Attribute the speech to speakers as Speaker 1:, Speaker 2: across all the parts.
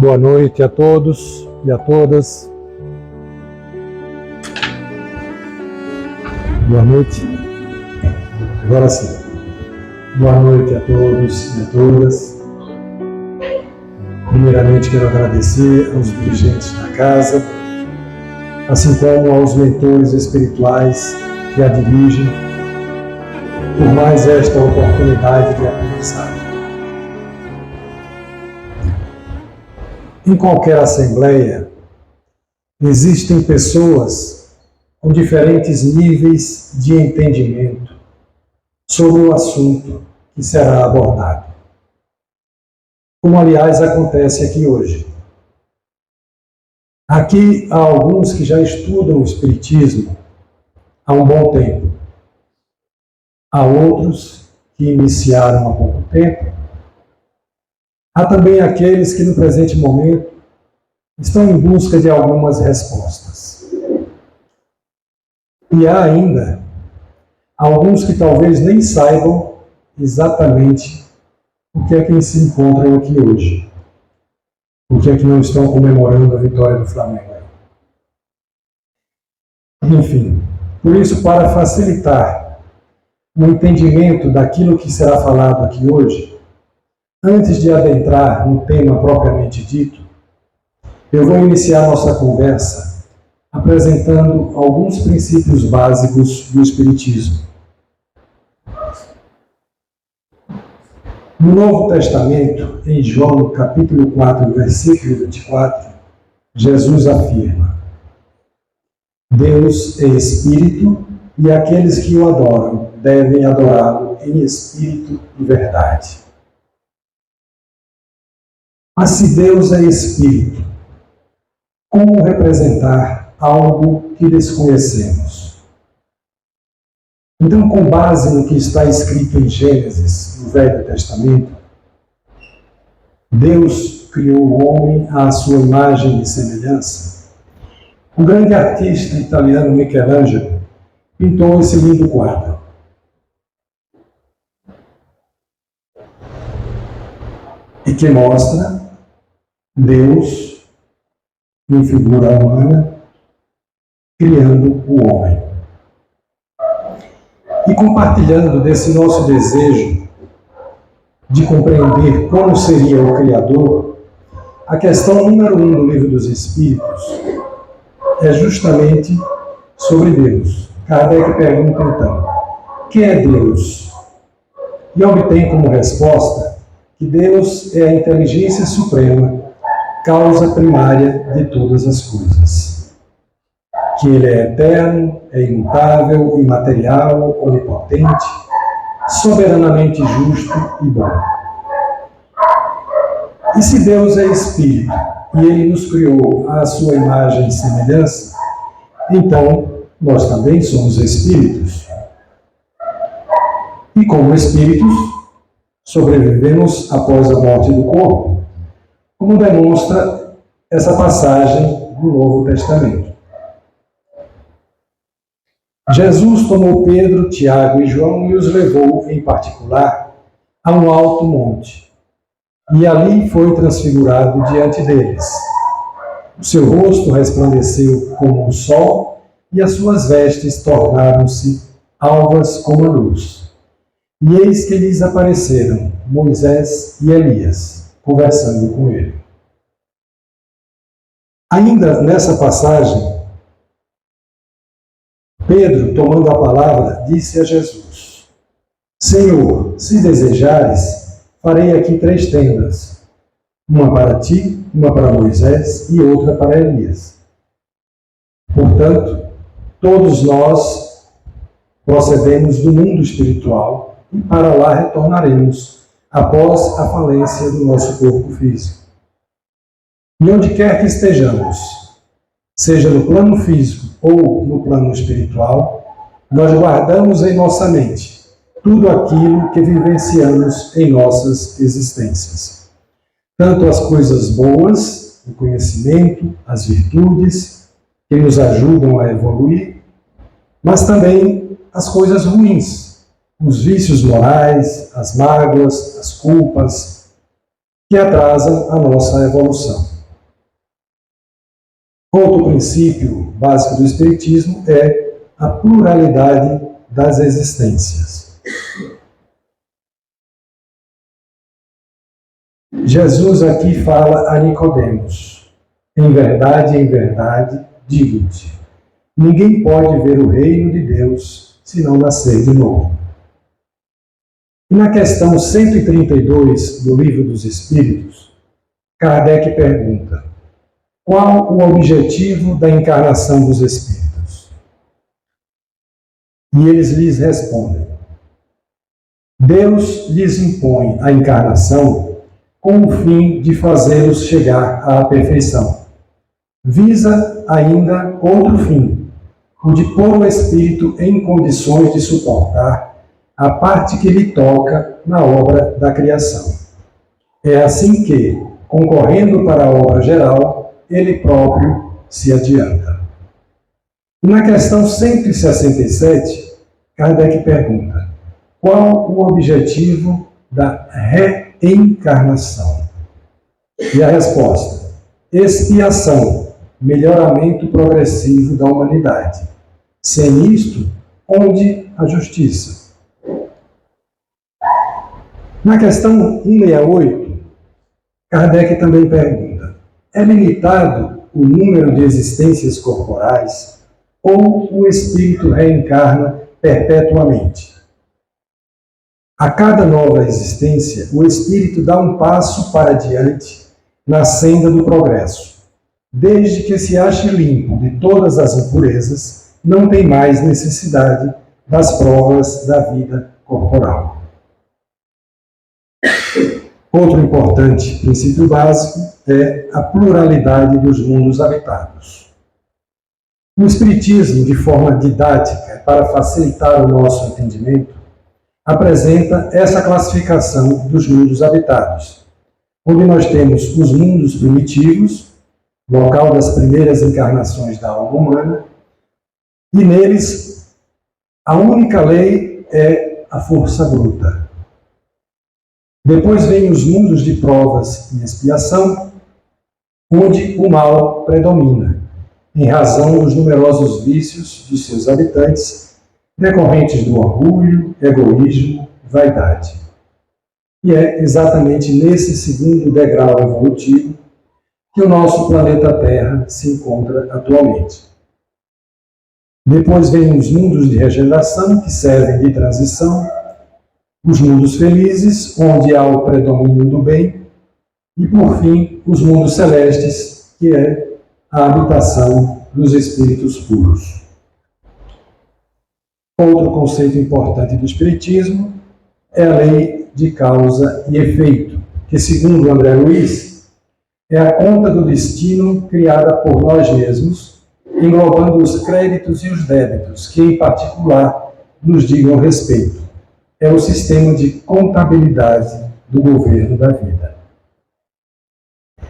Speaker 1: Boa noite a todos e a todas. Boa noite. Agora sim. Boa noite a todos e a todas. Primeiramente quero agradecer aos dirigentes da casa, assim como aos mentores espirituais que a dirigem, por mais esta oportunidade de aprendizagem. Em qualquer assembleia, existem pessoas com diferentes níveis de entendimento sobre o assunto que será abordado. Como, aliás, acontece aqui hoje. Aqui há alguns que já estudam o Espiritismo há um bom tempo. Há outros que iniciaram há pouco tempo. Há também aqueles que, no presente momento, estão em busca de algumas respostas. E há ainda alguns que talvez nem saibam exatamente o que é que se encontram aqui hoje. Por que é que não estão comemorando a vitória do Flamengo? Enfim, por isso, para facilitar o entendimento daquilo que será falado aqui hoje, antes de adentrar no tema propriamente dito, eu vou iniciar nossa conversa apresentando alguns princípios básicos do Espiritismo. No Novo Testamento, em João, capítulo 4, versículo 24, Jesus afirma: Deus é Espírito e aqueles que o adoram devem adorá-lo em espírito e verdade. Mas se Deus é Espírito, como representar algo que desconhecemos? Então, com base no que está escrito em Gênesis, no Velho Testamento, Deus criou o homem à sua imagem e semelhança. O grande artista italiano Michelangelo pintou esse lindo quadro. E que mostra Deus, em figura humana, criando o homem. E compartilhando desse nosso desejo de compreender como seria o Criador, a questão número 1 do Livro dos Espíritos é justamente sobre Deus. Kardec pergunta então: quem é Deus? E obtém como resposta que Deus é a inteligência suprema, causa primária de todas as coisas. Que Ele é eterno, é imutável, imaterial, onipotente, soberanamente justo e bom. E se Deus é Espírito e Ele nos criou à sua imagem e semelhança, então nós também somos Espíritos. E como Espíritos, sobrevivemos após a morte do corpo, como demonstra essa passagem do Novo Testamento. Jesus tomou Pedro, Tiago e João e os levou, em particular, a um alto monte, e ali foi transfigurado diante deles. O seu rosto resplandeceu como o sol, e as suas vestes tornaram-se alvas como a luz. E eis que lhes apareceram Moisés e Elias, conversando com ele. Ainda nessa passagem, Pedro, tomando a palavra, disse a Jesus: Senhor, se desejares, farei aqui 3 tendas, uma para ti, uma para Moisés e outra para Elias. Portanto, todos nós procedemos do mundo espiritual e para lá retornaremos após a falência do nosso corpo físico. E onde quer que estejamos, seja no plano físico ou no plano espiritual, nós guardamos em nossa mente tudo aquilo que vivenciamos em nossas existências. Tanto as coisas boas, o conhecimento, as virtudes, que nos ajudam a evoluir, mas também as coisas ruins, os vícios morais, as mágoas, as culpas, que atrasam a nossa evolução. Outro princípio básico do Espiritismo é a pluralidade das existências. Jesus aqui fala a Nicodemos: em verdade, digo-te, ninguém pode ver o reino de Deus se não nascer de novo. E na questão 132 do Livro dos Espíritos, Kardec pergunta: qual o objetivo da encarnação dos espíritos? E eles lhes respondem: Deus lhes impõe a encarnação com o fim de fazê-los chegar à perfeição. Visa ainda outro fim, o de pôr o espírito em condições de suportar a parte que lhe toca na obra da criação. É assim que, concorrendo para a obra geral, ele próprio se adianta. E na questão 167, Kardec pergunta: qual o objetivo da reencarnação? E a resposta: expiação, melhoramento progressivo da humanidade. Sem isto, onde a justiça? Na questão 168, Kardec também pergunta: é limitado o número de existências corporais ou o espírito reencarna perpetuamente? A cada nova existência, o espírito dá um passo para diante na senda do progresso. Desde que se ache limpo de todas as impurezas, não tem mais necessidade das provas da vida corporal. Outro importante princípio básico é a pluralidade dos mundos habitados. O Espiritismo, de forma didática, para facilitar o nosso entendimento, apresenta essa classificação dos mundos habitados, onde nós temos os mundos primitivos, local das primeiras encarnações da alma humana, e neles a única lei é a força bruta. Depois vem os mundos de provas e expiação, onde o mal predomina, em razão dos numerosos vícios dos seus habitantes, decorrentes do orgulho, egoísmo, vaidade. E é exatamente nesse segundo degrau evolutivo que o nosso planeta Terra se encontra atualmente. Depois vem os mundos de regeneração, que servem de transição, os mundos felizes, onde há o predomínio do bem, e, por fim, os mundos celestes, que é a habitação dos espíritos puros. Outro conceito importante do Espiritismo é a lei de causa e efeito, que, segundo André Luiz, é a conta do destino criada por nós mesmos, englobando os créditos e os débitos, que, em particular, nos digam respeito. É o sistema de contabilidade do governo da vida.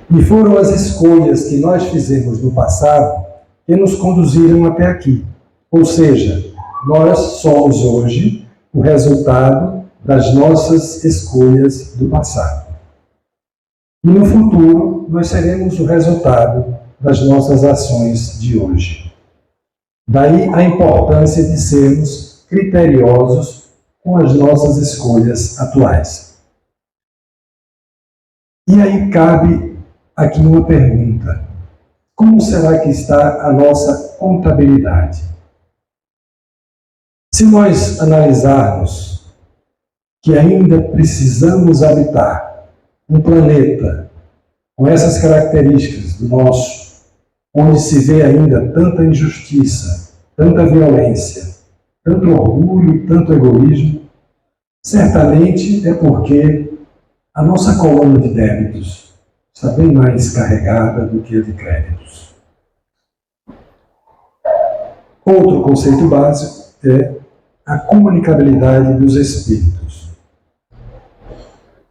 Speaker 1: E foram as escolhas que nós fizemos no passado que nos conduziram até aqui. Ou seja, nós somos hoje o resultado das nossas escolhas do passado. E no futuro, nós seremos o resultado das nossas ações de hoje. Daí a importância de sermos criteriosos com as nossas escolhas atuais. E aí cabe aqui uma pergunta: como será que está a nossa contabilidade? Se nós analisarmos que ainda precisamos habitar um planeta com essas características do nosso, onde se vê ainda tanta injustiça, tanta violência, tanto orgulho, tanto egoísmo, certamente é porque a nossa coluna de débitos está bem mais carregada do que a de créditos. Outro conceito básico é a comunicabilidade dos espíritos,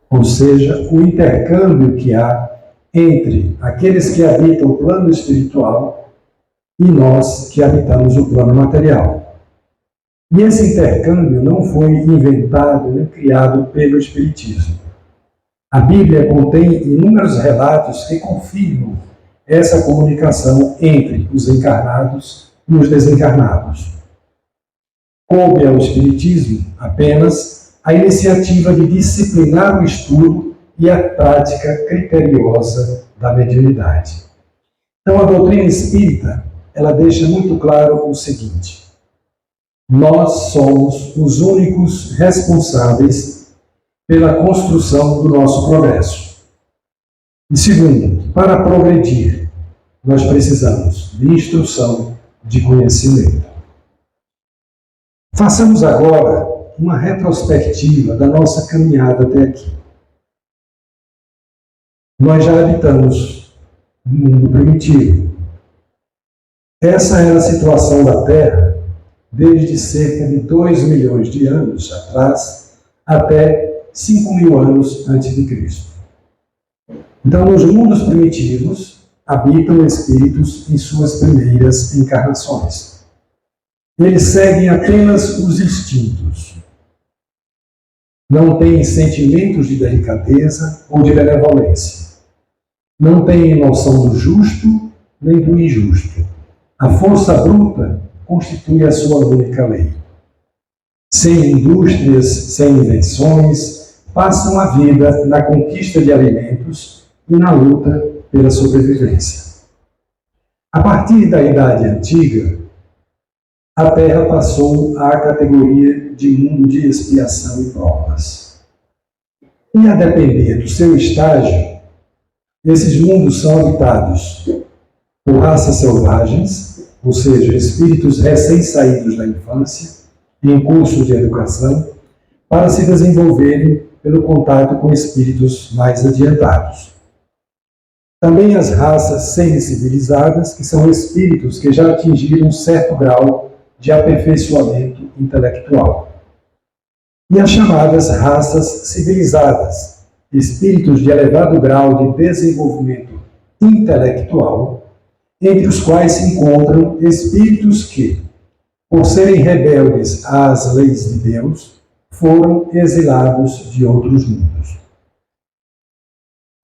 Speaker 1: ou seja, o intercâmbio que há entre aqueles que habitam o plano espiritual e nós que habitamos o plano material. E esse intercâmbio não foi inventado nem criado pelo Espiritismo. A Bíblia contém inúmeros relatos que confirmam essa comunicação entre os encarnados e os desencarnados. Coube ao Espiritismo apenas a iniciativa de disciplinar o estudo e a prática criteriosa da mediunidade. Então, a doutrina espírita, ela deixa muito claro o seguinte: nós somos os únicos responsáveis pela construção do nosso progresso. E segundo, para progredir, nós precisamos de instrução, de conhecimento. Façamos agora uma retrospectiva da nossa caminhada até aqui. Nós já habitamos no mundo primitivo. Essa era a situação da Terra desde cerca de 2 milhões de anos atrás até 5.000 anos antes de Cristo. Então, nos mundos primitivos, habitam espíritos em suas primeiras encarnações. Eles seguem apenas os instintos. Não têm sentimentos de delicadeza ou de benevolência. Não têm noção do justo nem do injusto. A força bruta constitui a sua única lei. Sem indústrias, sem invenções, passam a vida na conquista de alimentos e na luta pela sobrevivência. A partir da Idade Antiga, a Terra passou à categoria de mundo de expiação e provas. E a depender do seu estágio, esses mundos são habitados por raças selvagens, ou seja, espíritos recém-saídos da infância, em curso de educação, para se desenvolverem pelo contato com espíritos mais adiantados. Também as raças semi-civilizadas, que são espíritos que já atingiram um certo grau de aperfeiçoamento intelectual. E as chamadas raças civilizadas, espíritos de elevado grau de desenvolvimento intelectual, entre os quais se encontram espíritos que, por serem rebeldes às leis de Deus, foram exilados de outros mundos.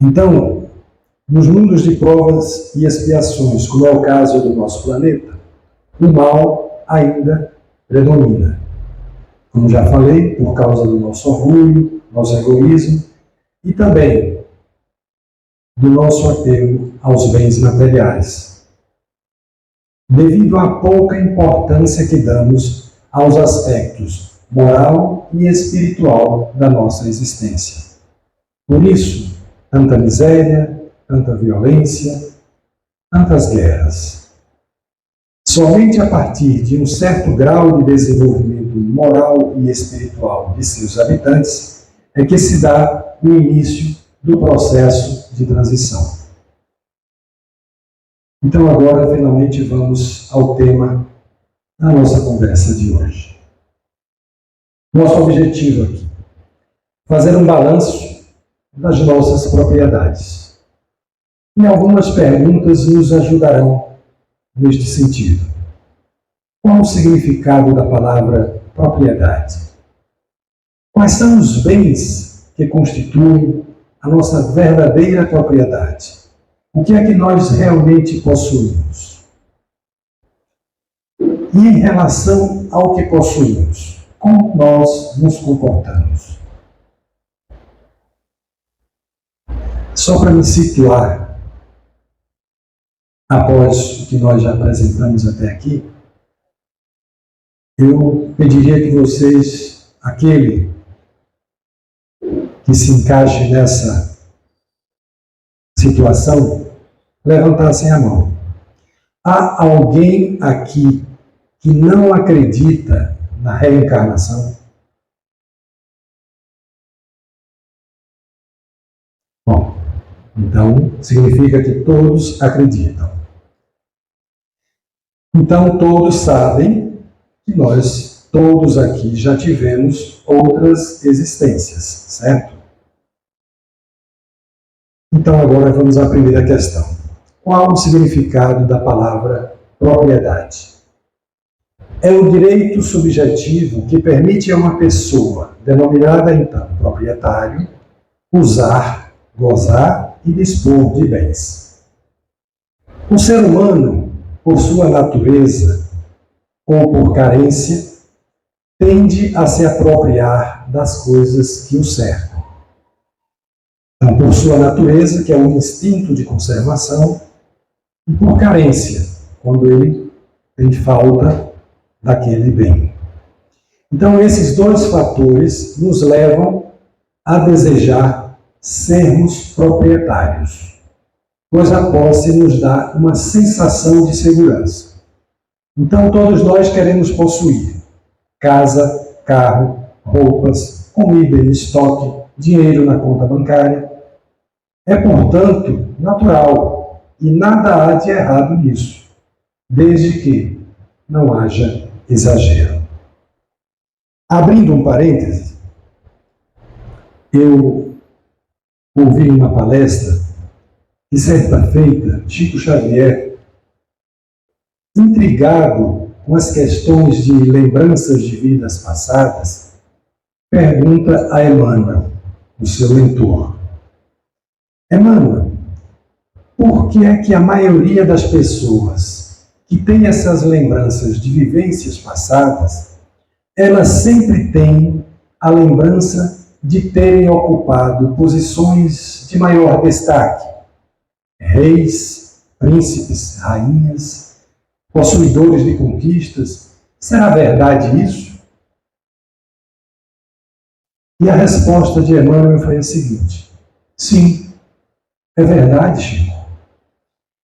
Speaker 1: Então, nos mundos de provas e expiações, como é o caso do nosso planeta, o mal ainda predomina. Como já falei, por causa do nosso orgulho, nosso egoísmo e também do nosso apego aos bens materiais. Devido à pouca importância que damos aos aspectos moral e espiritual da nossa existência. Por isso, tanta miséria, tanta violência, tantas guerras. Somente a partir de um certo grau de desenvolvimento moral e espiritual de seus habitantes é que se dá o início do processo de transição. Então agora, finalmente, vamos ao tema da nossa conversa de hoje. Nosso objetivo aqui, fazer um balanço das nossas propriedades. E algumas perguntas nos ajudarão neste sentido. Qual o significado da palavra propriedade? Quais são os bens que constituem a nossa verdadeira propriedade? O que é que nós realmente possuímos? E em relação ao que possuímos, como nós nos comportamos? Só para me situar, após o que nós já apresentamos até aqui, eu pediria que vocês, aquele que se encaixe nessa situação, levantassem a mão. Há alguém aqui que não acredita na reencarnação? Bom, então significa que todos acreditam. Então todos sabem que nós todos aqui já tivemos outras existências, certo? Então agora vamos à primeira questão. Qual o significado da palavra propriedade? É o direito subjetivo que permite a uma pessoa, denominada então proprietário, usar, gozar e dispor de bens. O ser humano, por sua natureza ou por carência, tende a se apropriar das coisas que o cercam. Então, por sua natureza, que é um instinto de conservação, e por carência, quando ele tem falta daquele bem. Então, esses dois fatores nos levam a desejar sermos proprietários, pois a posse nos dá uma sensação de segurança. Então, todos nós queremos possuir casa, carro, roupas, comida em estoque, dinheiro na conta bancária. É, portanto, natural e nada há de errado nisso, desde que não haja exagero. Abrindo um parêntese, eu ouvi uma palestra que, certa feita, Chico Xavier, intrigado com as questões de lembranças de vidas passadas, pergunta a Emmanuel, o seu mentor: Emmanuel, por que é que a maioria das pessoas que tem essas lembranças de vivências passadas, elas sempre têm a lembrança de terem ocupado posições de maior destaque? Reis, príncipes, rainhas, possuidores de conquistas. Será verdade isso? E a resposta de Emmanuel foi a seguinte: sim, é verdade, Chico.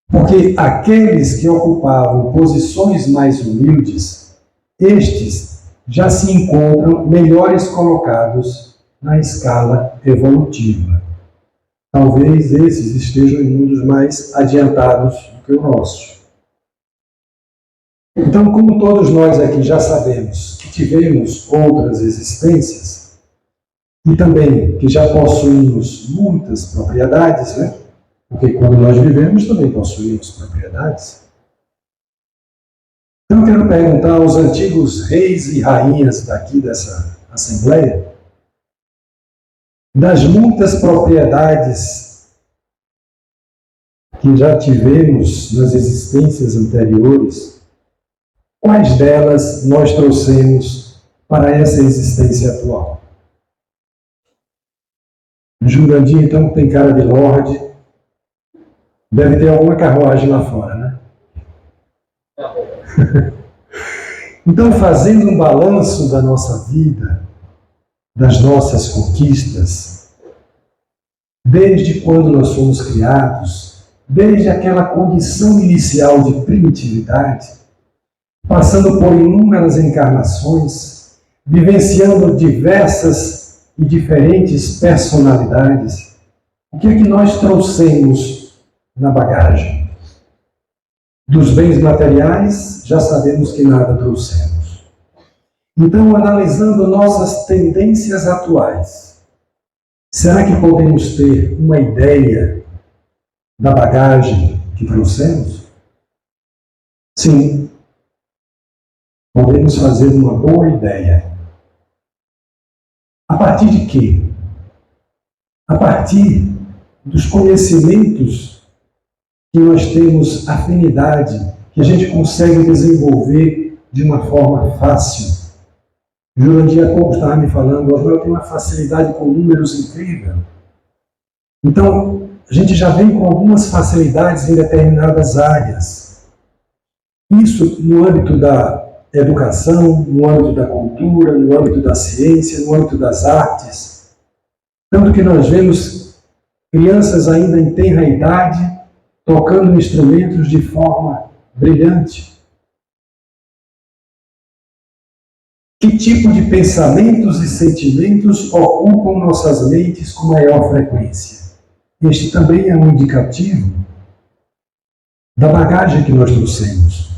Speaker 1: Porque aqueles que ocupavam posições mais humildes, estes já se encontram melhores colocados na escala evolutiva. Talvez esses estejam em mundos mais adiantados do que o nosso. Então, como todos nós aqui já sabemos que tivemos outras existências e também que já possuímos muitas propriedades, né? Porque quando nós vivemos também possuímos propriedades. Então eu quero perguntar aos antigos reis e rainhas daqui dessa Assembleia, das muitas propriedades que já tivemos nas existências anteriores, quais delas nós trouxemos para essa existência atual? Jurandir, então, tem cara de lorde, deve ter alguma carruagem lá fora, né? Então, fazendo um balanço da nossa vida, das nossas conquistas, desde quando nós fomos criados, desde aquela condição inicial de primitividade, passando por inúmeras encarnações, vivenciando diversas e diferentes personalidades, o que é que nós trouxemos na bagagem? Dos bens materiais, já sabemos que nada trouxemos. Então, analisando nossas tendências atuais, será que podemos ter uma ideia da bagagem que trouxemos? Sim, podemos fazer uma boa ideia. A partir de quê? A partir dos conhecimentos que nós temos afinidade, que a gente consegue desenvolver de uma forma fácil. Jurandir há pouco estava me falando, hoje eu tenho uma facilidade com números incrível. Então, a gente já vem com algumas facilidades em determinadas áreas. Isso no âmbito da educação, no âmbito da cultura, no âmbito da ciência, no âmbito das artes. Tanto que nós vemos crianças ainda em tenra idade tocando instrumentos de forma brilhante. Que tipo de pensamentos e sentimentos ocupam nossas mentes com maior frequência? Este também é um indicativo da bagagem que nós trouxemos.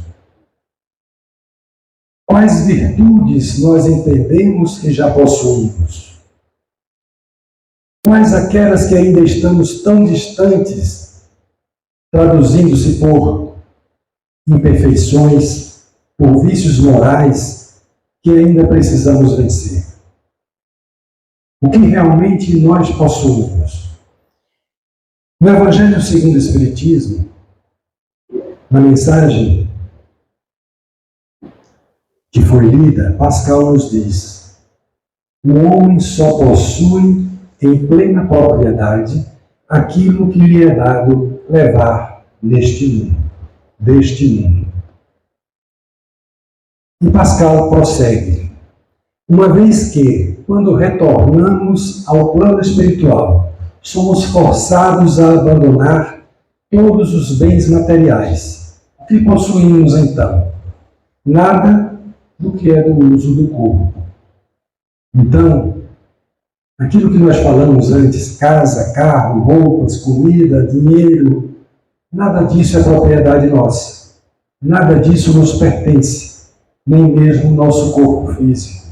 Speaker 1: Quais virtudes nós entendemos que já possuímos? Quais aquelas que ainda estamos tão distantes, traduzindo-se por imperfeições, por vícios morais que ainda precisamos vencer? O que realmente nós possuímos? No Evangelho segundo o Espiritismo, Na mensagem que foi lida, Pascal nos diz: o homem só possui em plena propriedade aquilo que lhe é dado levar deste mundo. E Pascal prossegue: uma vez que, quando retornamos ao plano espiritual, somos forçados a abandonar todos os bens materiais, o que possuímos então? Nada do que é do uso do corpo. Então, aquilo que nós falamos antes, casa, carro, roupas, comida, dinheiro, nada disso é propriedade nossa. Nada disso nos pertence, nem mesmo o nosso corpo físico.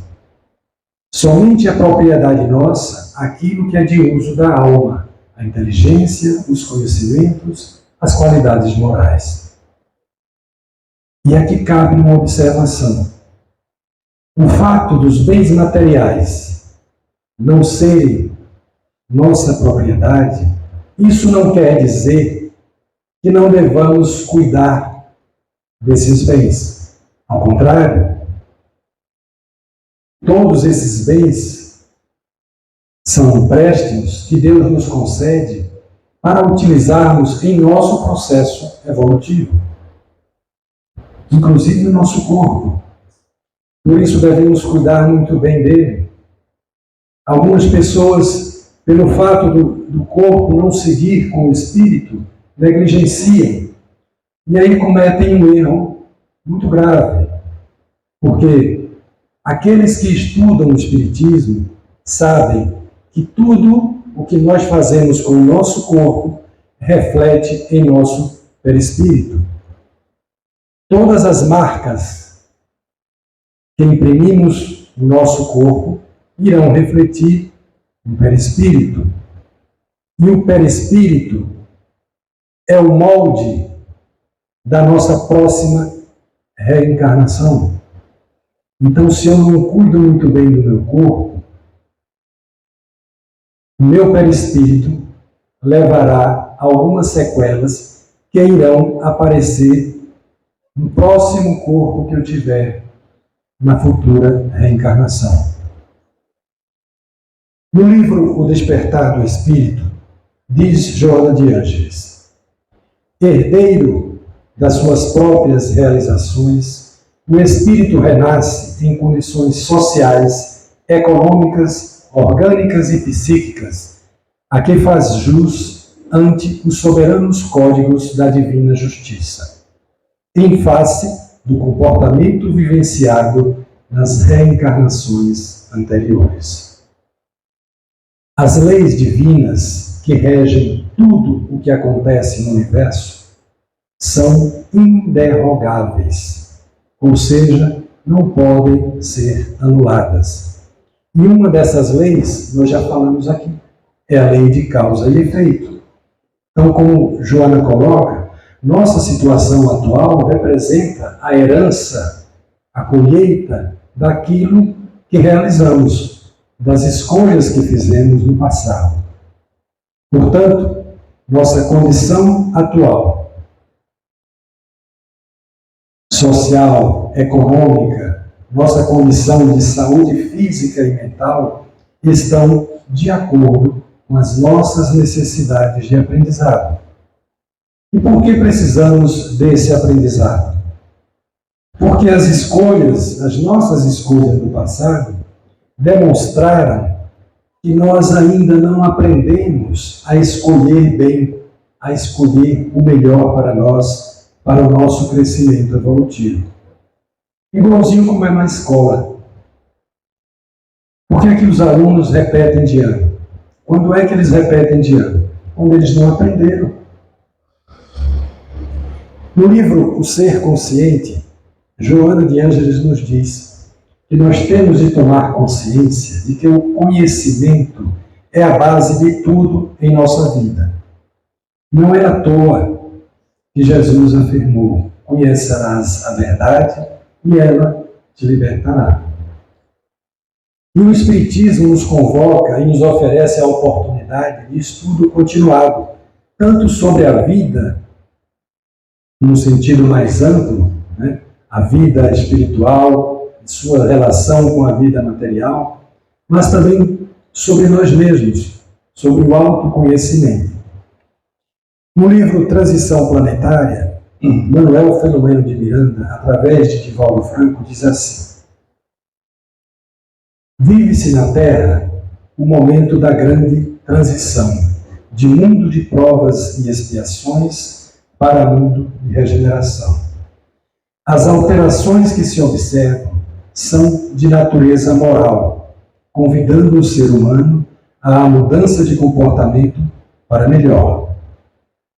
Speaker 1: Somente é propriedade nossa aquilo que é de uso da alma, a inteligência, os conhecimentos, as qualidades morais. E aqui cabe uma observação. O fato dos bens materiais não serem nossa propriedade, isso não quer dizer que não devamos cuidar desses bens. Ao contrário, todos esses bens são empréstimos que Deus nos concede para utilizarmos em nosso processo evolutivo, inclusive no nosso corpo. Por isso devemos cuidar muito bem dele. Algumas pessoas, pelo fato do corpo não seguir com o espírito, negligenciam. E aí cometem um erro muito grave. Porque aqueles que estudam o espiritismo sabem que tudo o que nós fazemos com o nosso corpo reflete em nosso perispírito. Todas as marcas que imprimimos no nosso corpo irão refletir no perispírito. E o perispírito é o molde da nossa próxima reencarnação. Então, se eu não cuido muito bem do meu corpo, o meu perispírito levará algumas sequelas que irão aparecer no próximo corpo que eu tiver na futura reencarnação. No livro O Despertar do Espírito, diz Joana de Ângeles: herdeiro das suas próprias realizações, o espírito renasce em condições sociais, econômicas, orgânicas e psíquicas, a que faz jus ante os soberanos códigos da divina justiça, em face do comportamento vivenciado nas reencarnações anteriores. As leis divinas que regem tudo o que acontece no universo são inderrogáveis, ou seja, não podem ser anuladas. E uma dessas leis, nós já falamos aqui, é a lei de causa e efeito. Então, como Joana coloca, nossa situação atual representa a herança, a colheita daquilo que realizamos, das escolhas que fizemos no passado. Portanto, nossa condição atual, social, econômica, nossa condição de saúde física e mental estão de acordo com as nossas necessidades de aprendizado. E por que precisamos desse aprendizado? Porque as nossas escolhas do passado, demonstraram que nós ainda não aprendemos a escolher bem, a escolher o melhor para nós, para o nosso crescimento evolutivo. Igualzinho como é na escola. Por que é que os alunos repetem de ano? Quando é que eles repetem de ano? Quando eles não aprenderam. No livro O Ser Consciente, Joana de Ângeles nos diz que nós temos de tomar consciência de que o conhecimento é a base de tudo em nossa vida. Não é à toa que Jesus afirmou: conhecerás a verdade e ela te libertará. E o Espiritismo nos convoca e nos oferece a oportunidade de estudo continuado, tanto sobre a vida num sentido mais amplo, né? A vida espiritual, sua relação com a vida material, mas também sobre nós mesmos, sobre o autoconhecimento. No livro Transição Planetária, Manuel Filomeno de Miranda, através de Divaldo Franco, diz assim: vive-se na Terra o momento da grande transição, de mundo de provas e expiações para mundo de regeneração. As alterações que se observam são de natureza moral, convidando o ser humano à mudança de comportamento para melhor,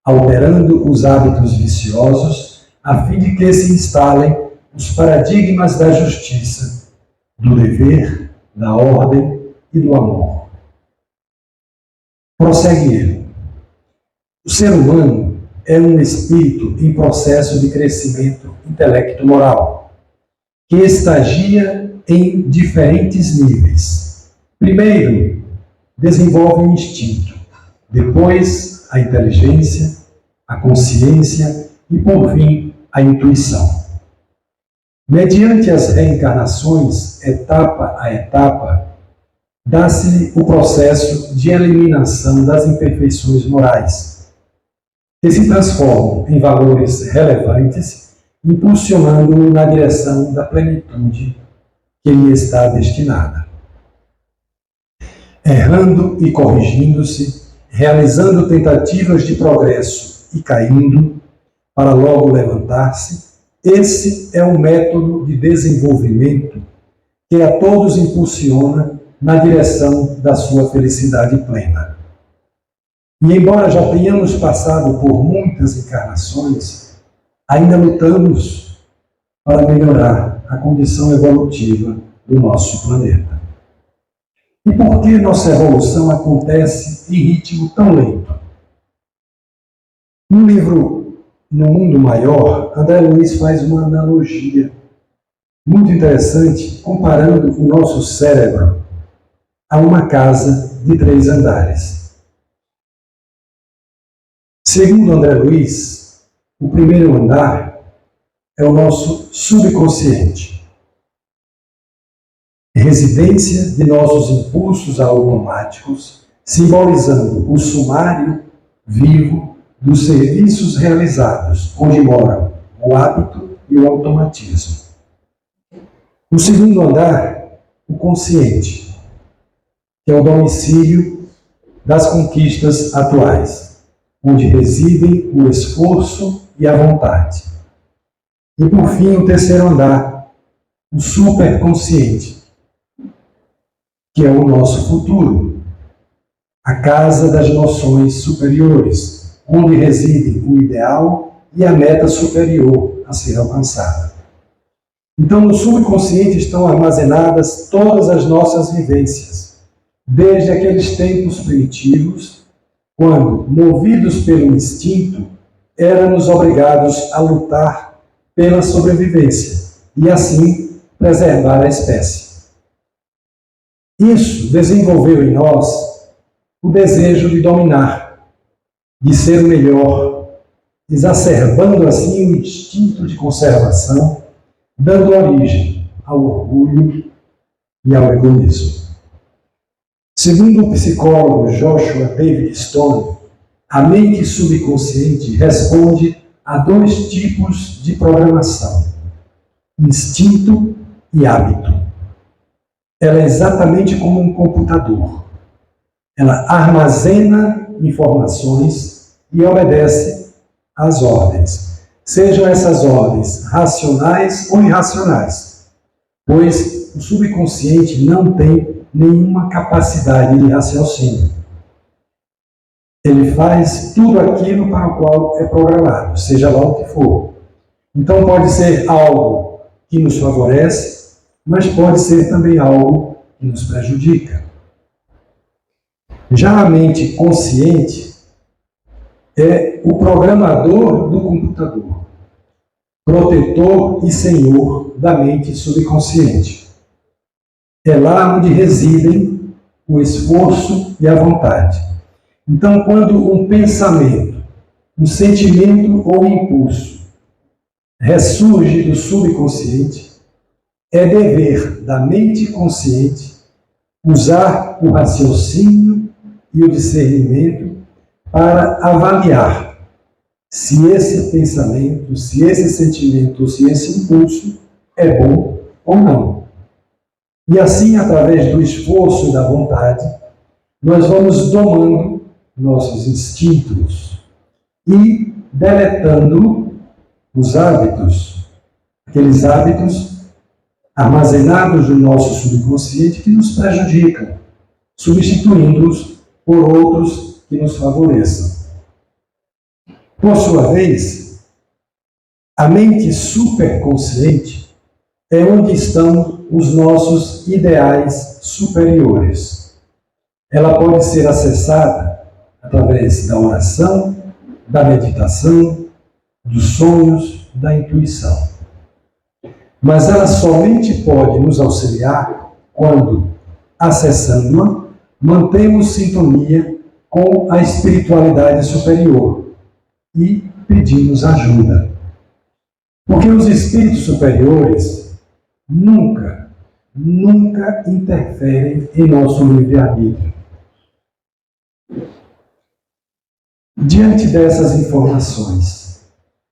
Speaker 1: alterando os hábitos viciosos a fim de que se instalem os paradigmas da justiça, do dever, da ordem e do amor. Prossegue ele. O ser humano é um espírito em processo de crescimento intelecto-moral, que estagia em diferentes níveis. Primeiro, desenvolve o instinto, depois a inteligência, a consciência e, por fim, a intuição. Mediante as reencarnações, etapa a etapa, dá-se-lhe o processo de eliminação das imperfeições morais, que se transformam em valores relevantes, impulsionando-o na direção da plenitude que lhe está destinada. Errando e corrigindo-se, realizando tentativas de progresso e caindo, para logo levantar-se, esse é o método de desenvolvimento que a todos impulsiona na direção da sua felicidade plena. E embora já tenhamos passado por muitas encarnações, ainda lutamos para melhorar a condição evolutiva do nosso planeta. E por que nossa evolução acontece em ritmo tão lento? No livro No Mundo Maior, André Luiz faz uma analogia muito interessante, comparando o nosso cérebro a uma casa de 3 andares. Segundo André Luiz, o primeiro andar é o nosso subconsciente, residência de nossos impulsos automáticos, simbolizando o sumário vivo dos serviços realizados, onde moram o hábito e o automatismo. No segundo andar, o consciente, que é o domicílio das conquistas atuais, onde residem o esforço e a vontade. E por fim, o terceiro andar, o superconsciente, que é o nosso futuro, a casa das noções superiores, onde reside o ideal e a meta superior a ser alcançada. Então, no subconsciente estão armazenadas todas as nossas vivências, desde aqueles tempos primitivos, quando, movidos pelo instinto, éramos obrigados a lutar pela sobrevivência e, assim, preservar a espécie. Isso desenvolveu em nós o desejo de dominar, de ser melhor, exacerbando assim o instinto de conservação, dando origem ao orgulho e ao egoísmo. Segundo o psicólogo Joshua David Stone, a mente subconsciente responde a 2 tipos de programação: instinto e hábito. Ela é exatamente como um computador. Ela armazena informações e obedece às ordens, sejam essas ordens racionais ou irracionais, pois o subconsciente não tem nenhuma capacidade de raciocínio. Ele faz tudo aquilo para o qual é programado, seja lá o que for. Então pode ser algo que nos favorece, mas pode ser também algo que nos prejudica. Já a mente consciente é o programador do computador, protetor e senhor da mente subconsciente. É lá onde residem o esforço e a vontade. Então, quando um pensamento, um sentimento ou impulso ressurge do subconsciente, é dever da mente consciente usar o raciocínio e o discernimento para avaliar se esse pensamento, se esse sentimento, se esse impulso é bom ou não. E assim, através do esforço e da vontade, nós vamos domando nossos instintos e deletando os hábitos, aqueles hábitos armazenados no nosso subconsciente que nos prejudicam, substituindo-os por outros que nos favoreçam. Por sua vez, a mente superconsciente é onde estão os nossos ideais superiores. Ela pode ser acessada através da oração, da meditação, dos sonhos, da intuição. Mas ela somente pode nos auxiliar quando, acessando-a, mantemos sintonia com a espiritualidade superior e pedimos ajuda. Porque os espíritos superiores nunca interferem em nosso livre-arbítrio. Diante dessas informações,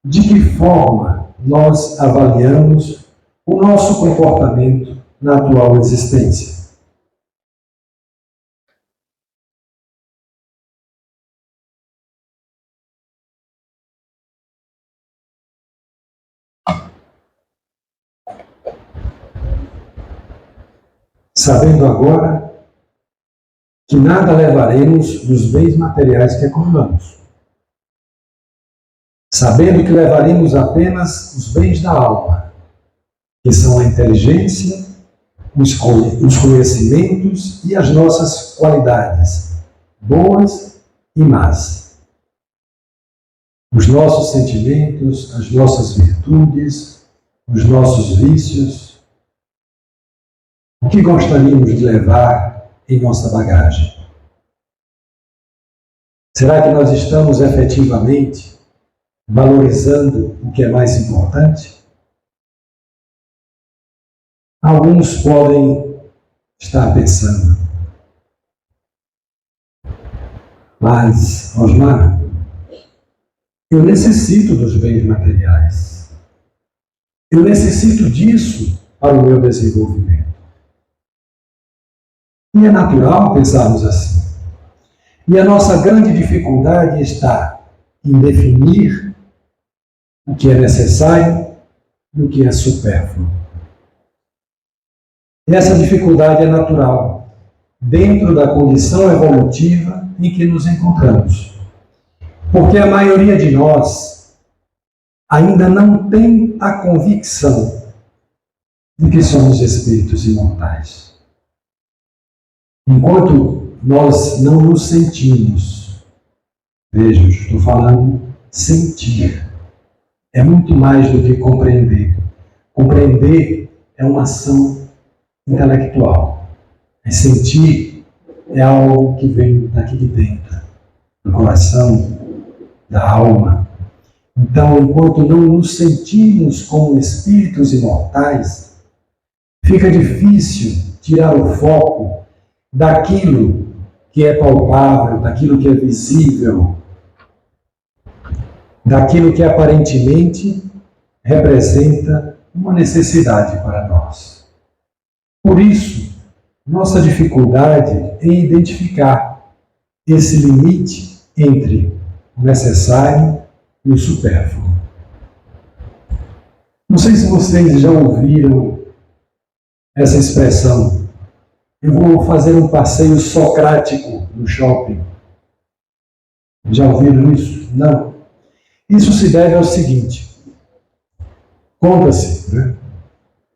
Speaker 1: de que forma nós avaliamos o nosso comportamento na atual existência? Sabendo agora que nada levaremos dos bens materiais que acumulamos. Sabendo que levaremos apenas os bens da alma, que são a inteligência, os conhecimentos e as nossas qualidades, boas e más. Os nossos sentimentos, as nossas virtudes, os nossos vícios. O que gostaríamos de levar em nossa bagagem? Será que nós estamos efetivamente valorizando o que é mais importante? Alguns podem estar pensando, mas, Osmar, eu necessito dos bens materiais. Eu necessito disso para o meu desenvolvimento. E é natural pensarmos assim. E a nossa grande dificuldade está em definir o que é necessário e o que é supérfluo. E essa dificuldade é natural, dentro da condição evolutiva em que nos encontramos. Porque a maioria de nós ainda não tem a convicção de que somos espíritos imortais. Enquanto nós não nos sentimos, veja, estou falando sentir, é muito mais do que compreender. Compreender é uma ação intelectual. Sentir é algo que vem daqui de dentro, do coração, da alma. Então, enquanto não nos sentimos como espíritos imortais, fica difícil tirar o foco daquilo que é palpável, daquilo que é visível, daquilo que aparentemente representa uma necessidade para nós. Por isso, nossa dificuldade em identificar esse limite entre o necessário e o supérfluo. Não sei se vocês já ouviram essa expressão. Eu vou fazer um passeio socrático no shopping. Já ouviram isso? Não. Isso se deve ao seguinte. Conta-se, né?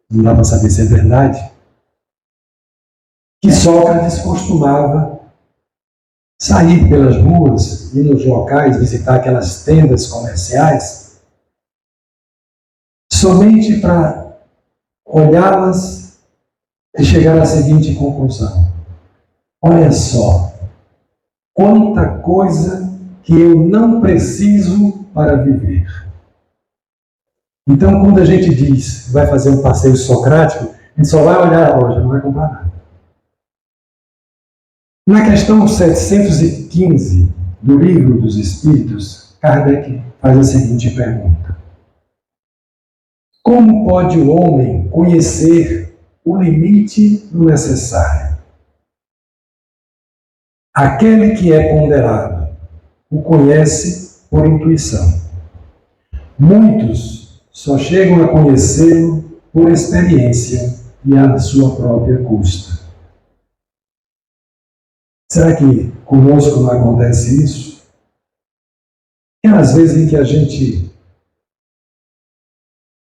Speaker 1: Não dá para saber se é verdade, que Sócrates costumava sair pelas ruas e nos locais, visitar aquelas tendas comerciais, somente para olhá-las e chegar à seguinte conclusão: olha só, quanta coisa que eu não preciso para viver. Então, quando a gente diz que vai fazer um passeio socrático, a gente só vai olhar a loja, não vai comprar nada. Na questão 715 do Livro dos Espíritos, Kardec faz a seguinte pergunta: como pode o homem conhecer o limite do necessário? Aquele que é ponderado o conhece por intuição. Muitos só chegam a conhecê-lo por experiência e à sua própria custa. Será que conosco não acontece isso? Aquelas vezes em que a gente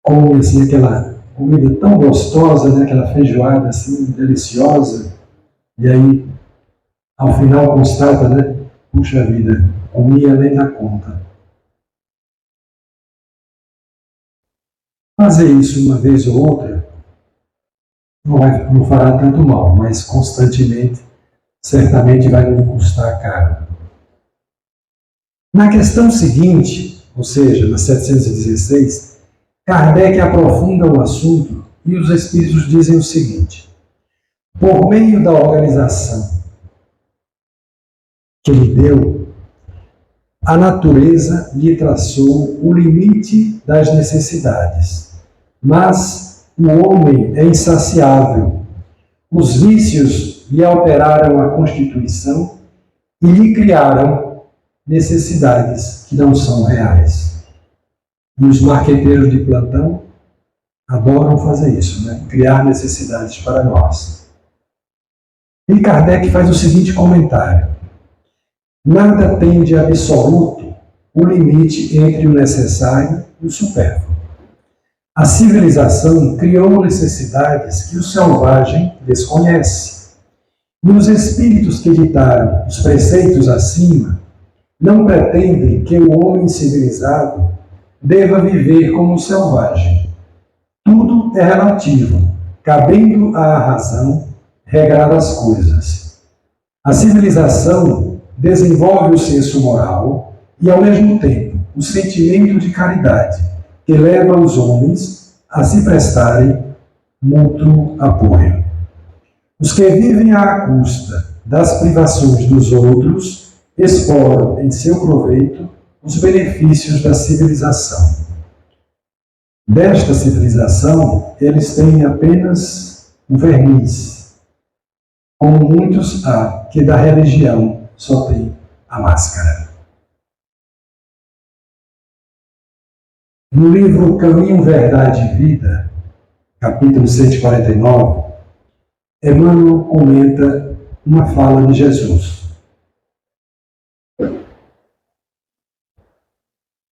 Speaker 1: come assim, aquela comida tão gostosa, né? Aquela feijoada assim, deliciosa, e aí, ao final, constata, né? Puxa vida, comi além da conta. Fazer isso uma vez ou outra não fará tanto mal, mas constantemente, certamente vai nos custar caro. Na questão seguinte, ou seja, na 716, Kardec aprofunda o assunto e os Espíritos dizem o seguinte: por meio da organização que lhe deu, a natureza lhe traçou o limite das necessidades, mas o homem é insaciável. Os vícios lhe alteraram a constituição e lhe criaram necessidades que não são reais. E os marqueteiros de plantão adoram fazer isso, né? Criar necessidades para nós. E Kardec faz o seguinte comentário: nada tem de absoluto o limite entre o necessário e o supérfluo. A civilização criou necessidades que o selvagem desconhece. E os espíritos que ditaram os preceitos acima não pretendem que o homem civilizado deva viver como o selvagem. Tudo é relativo, cabendo à razão regrar as coisas. A civilização desenvolve o senso moral e, ao mesmo tempo, o sentimento de caridade, que leva os homens a se prestarem mútuo apoio. Os que vivem à custa das privações dos outros exploram em seu proveito os benefícios da civilização. Desta civilização, eles têm apenas o verniz, como muitos há que da religião só tem a máscara. No livro Caminho, Verdade e Vida, capítulo 149, Emmanuel comenta uma fala de Jesus.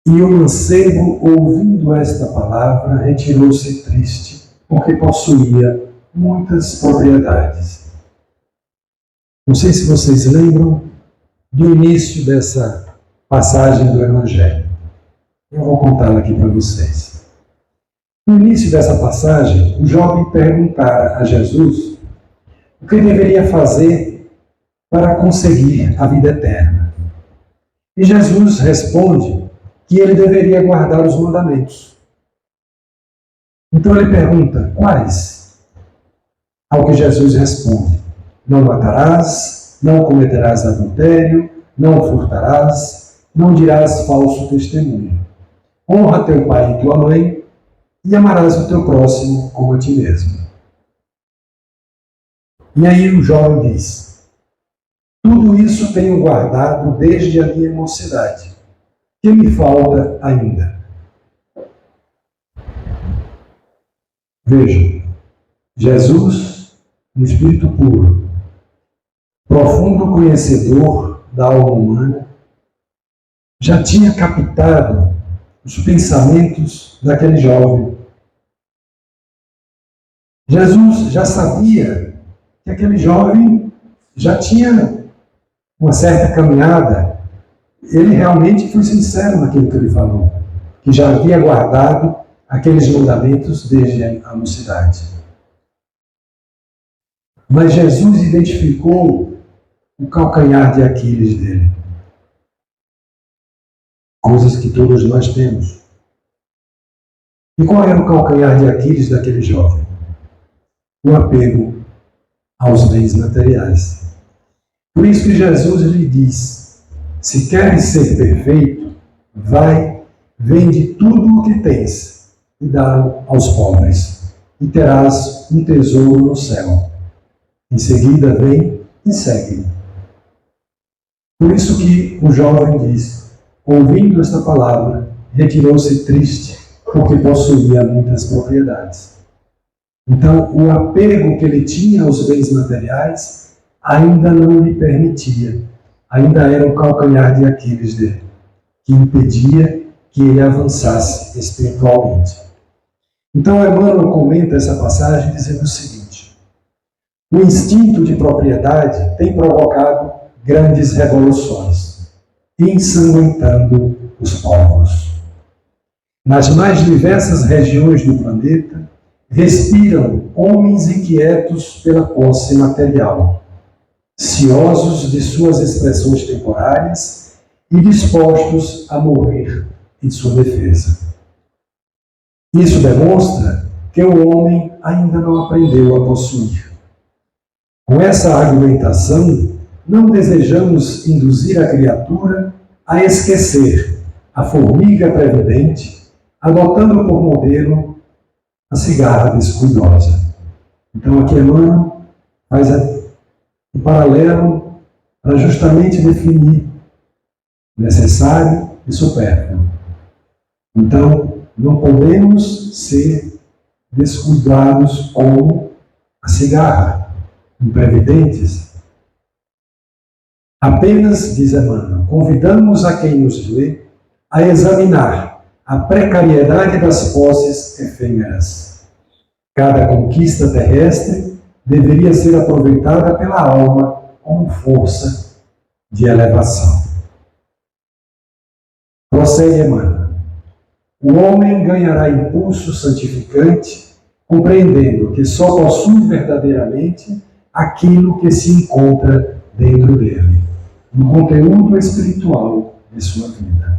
Speaker 1: E o mancebo, ouvindo esta palavra, retirou-se triste, porque possuía muitas propriedades. Não sei se vocês lembram do início dessa passagem do Evangelho. Eu vou contá-la aqui para vocês. No início dessa passagem, o jovem perguntara a Jesus o que deveria fazer para conseguir a vida eterna. E Jesus responde que ele deveria guardar os mandamentos. Então ele pergunta: quais? Ao que Jesus responde: não matarás, não cometerás adultério, não furtarás, não dirás falso testemunho. Honra teu pai e tua mãe e amarás o teu próximo como a ti mesmo. E aí o jovem diz: tudo isso tenho guardado desde a minha mocidade. Que me falta ainda? Vejam, Jesus, um espírito puro, profundo conhecedor da alma humana, já tinha captado os pensamentos daquele jovem. Jesus já sabia que aquele jovem já tinha uma certa caminhada. Ele realmente foi sincero naquilo que ele falou, que já havia guardado aqueles mandamentos desde a mocidade. Mas Jesus identificou o calcanhar de Aquiles dele. Coisas que todos nós temos. E qual era o calcanhar de Aquiles daquele jovem? O apego aos bens materiais. Por isso que Jesus lhe diz: se queres ser perfeito, vai, vende tudo o que tens e dá aos pobres, e terás um tesouro no céu. Em seguida, vem e segue-me. Por isso que o jovem diz, ouvindo esta palavra, retirou-se triste, porque possuía muitas propriedades. Então, o apego que ele tinha aos bens materiais ainda não lhe permitia, ainda era o calcanhar de Aquiles dele, que impedia que ele avançasse espiritualmente. Então, Emmanuel comenta essa passagem dizendo o seguinte: o instinto de propriedade tem provocado grandes revoluções, ensanguentando os povos. Nas mais diversas regiões do planeta, respiram homens inquietos pela posse material, ciosos de suas expressões temporárias e dispostos a morrer em sua defesa. Isso demonstra que o homem ainda não aprendeu a possuir. Com essa argumentação, não desejamos induzir a criatura a esquecer a formiga previdente, adotando por modelo a cigarra descuidosa. Então, aqui Emmanuel faz um paralelo para justamente definir necessário e supérfluo. Então, não podemos ser descuidados como a cigarra, imprevidentes. Apenas, diz Emmanuel, convidamos a quem nos lê a examinar a precariedade das posses efêmeras. Cada conquista terrestre deveria ser aproveitada pela alma como força de elevação. Prossegue Emmanuel. O homem ganhará impulso santificante, compreendendo que só possui verdadeiramente aquilo que se encontra dentro dele, no conteúdo espiritual de sua vida.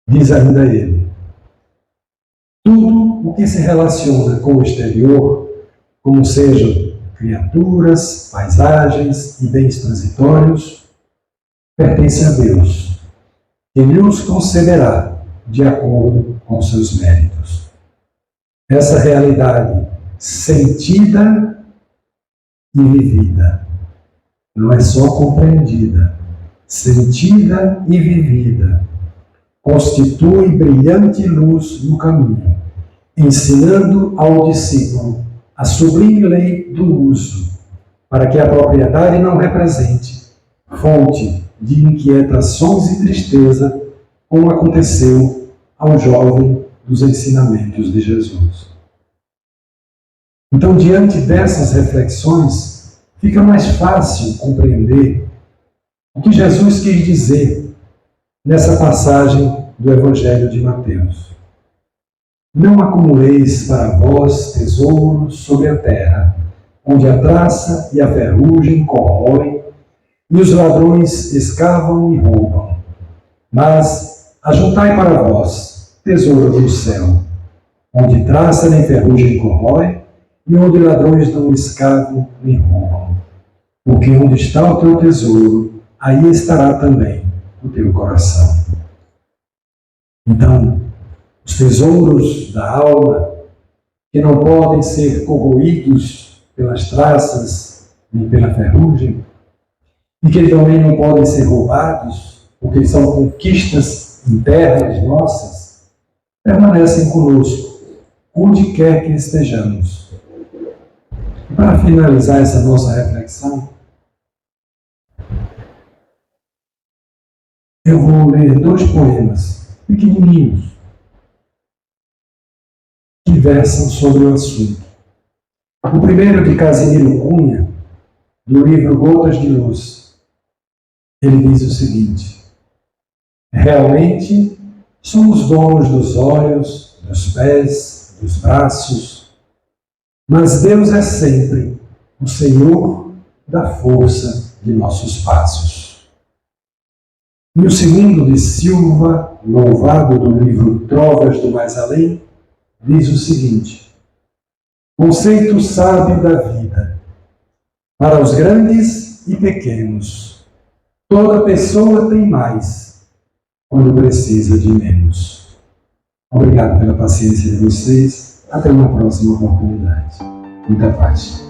Speaker 1: Diz ainda ele: tudo o que se relaciona com o exterior, como sejam criaturas, paisagens e bens transitórios, pertence a Deus, que nos concederá de acordo com seus méritos. Essa realidade sentida e vivida, não é só compreendida, sentida e vivida, constitui brilhante luz no caminho, ensinando ao discípulo a sublime lei do uso, para que a propriedade não represente fonte de inquietações e tristeza, como aconteceu ao jovem dos ensinamentos de Jesus. Então, diante dessas reflexões, fica mais fácil compreender o que Jesus quis dizer nessa passagem do Evangelho de Mateus. Não acumuleis para vós tesouros sobre a terra, onde a traça e a ferrugem corroem, e os ladrões escavam e roubam. Mas ajuntai para vós tesouro no céu, onde traça nem ferrugem corrói, e onde ladrões não escavam nem roubam. Porque onde está o teu tesouro, aí estará também o teu coração. Então, os tesouros da alma, que não podem ser corroídos pelas traças nem pela ferrugem, e que também não podem ser roubados, porque são conquistas internas nossas, permanecem conosco, onde quer que estejamos. E para finalizar essa nossa reflexão, eu vou ler 2 poemas pequenininhos que versam sobre o assunto. O primeiro de Casimiro Cunha, do livro Gotas de Luz. Ele diz o seguinte: realmente somos donos dos olhos, dos pés, dos braços, mas Deus é sempre o Senhor da força de nossos passos. E o segundo, de Silva Louvado, do livro Trovas do Mais Além, diz o seguinte: conceito sábio da vida. Para os grandes e pequenos, toda pessoa tem mais quando precisa de menos. Obrigado pela paciência de vocês. Até uma próxima oportunidade. Muita paz.